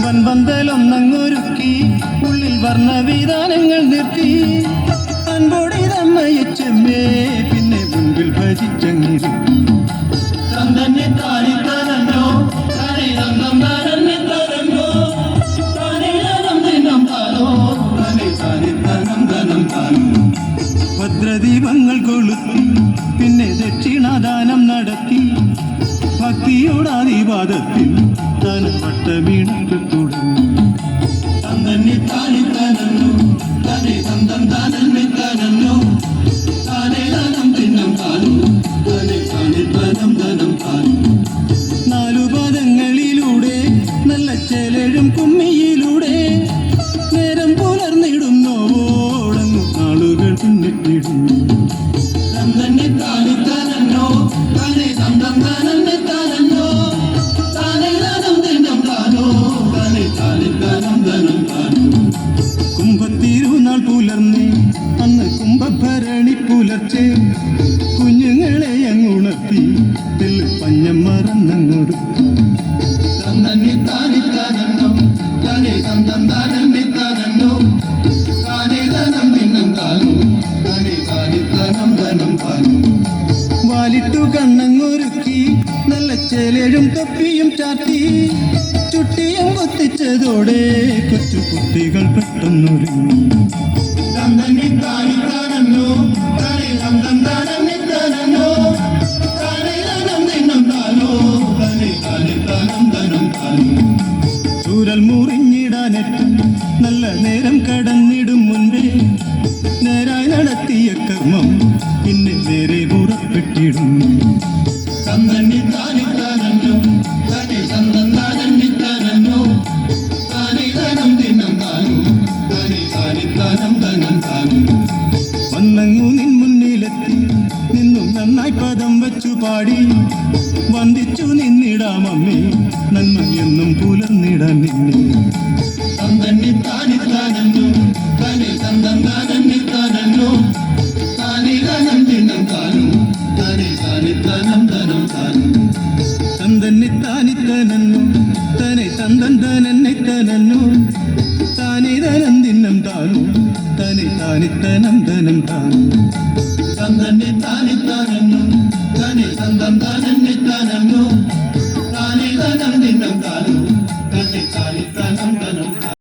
വൻപന്തലൊന്നങ്ങൊരുക്കി ഉള്ളിൽ വർണ്ണവിധാനങ്ങൾ നിർത്തി അൻപോടി തമ്മയെ ചെമ്മേ പിന്നെ മുൻപിൽ ഭജിച്ചങ്ങിരി തന്നെ താരി തരഞ്ഞോ താരി തന്നം തരന്നെ തരഞ്ഞോ താരി തനം ദിനം താനോ താരി താരി തനം ധനം താനോ ഭദ്രദീപങ്ങൾ കൊളുത്തി പിന്നെ ദക്ഷിണദാനം നടത്തി ഭക്തിയോടാദിവാദത്തിൽ താൻ പട്ടമീണക്ക് തുടങ്ങി തന്നെ താനി തരഞ്ഞോ തന്നെ സ്വന്തം താനെ തരഞ്ഞോ താനേ ധനം തിന്നം താനോ താനെ താനി ധനം ധനം താനോ നാലു പാദങ്ങളിലൂടെ നല്ല ചേലഴും കുമ്മിയിലൂടെ നേരം പുലർന്നിടുന്നോടങ്ങും ആളുകൾ പിന്നിട്ടിടും തന്നെ താനി തരഞ്ഞോ താനെ സ്വന്തം താനെ തരഞ്ഞോ താനേ ധനം തിന്നം താനോ താനെ താനി ധനം ധനം താനോ കുംഭത്തിരുനാൾ പുലർന്നേ അന്ന് കുംഭഭരണി പുലർച്ചെ കുഞ്ഞുങ്ങളെ അങ്ങുണർത്തി പഞ്ഞം മറന്നങ്ങൊടുത്തു തന്നെ താനി തരഞ്ഞോ താനെ സ്വന്തം താനെ തരഞ്ഞോ താനേ ധനം തിന്നം താനോ താനെ താനി ധനം ധനം താനോ വാലിട്ടു കണ്ണങ്ങൊരുക്കി നല്ല ചേലഴും തൊപ്പിയും ചാത്തി ചുട്ടിയും കൊത്തിച്ചതോടെ കൊച്ചു കുട്ടികൾ പെട്ടെന്നൊരുങ്ങി തന്നെ താനി തരഞ്ഞോ താനെ സ്വന്തം താനെ തരഞ്ഞോ താനേ ധനം തിന്നം താനോ താനെ താനി ധനം ധനം താനോ ചൂരൽ മുറിഞ്ഞിടാനെത്തും നല്ല നേരം കടന്നിടും മുൻപേ നേരായി നടത്തിയ കർമ്മം പിന്നെ നേരെ പുറപ്പെട്ടിടും തന്നെ താനി തരഞ്ഞോ താനെ സ്വന്തം താനെ തരഞ്ഞോ താനേ ധനം തിന്നം താനോ താനെ താനി ധനം ധനം താനോ വന്നങ്ങു നിൻ മുന്നിലെത്തി നിന്നും നന്നായി പദം വെച്ചു പാടി വന്ദിച്ചു നിന്നിടാമമ്മേ നന്മ എന്നും പുലർന്നിടാൻ നിന്നെ തന്നെ താനി തരഞ്ഞോ താനെ സ്വന്തം താനെ തരഞ്ഞോ താനേ ധനം തിന്നം താനോ താനെ താനി ധനം ധനം താനോ തന്തന്നെ താനി തനന്നോ തനെ തന്തൻ തനെന്നെ തനന്നോ താനേ ധനം തിന്നം താനോ തനെ താനി ധനം ധനം താനോ തന്തന്നെ താനി തനന്നോ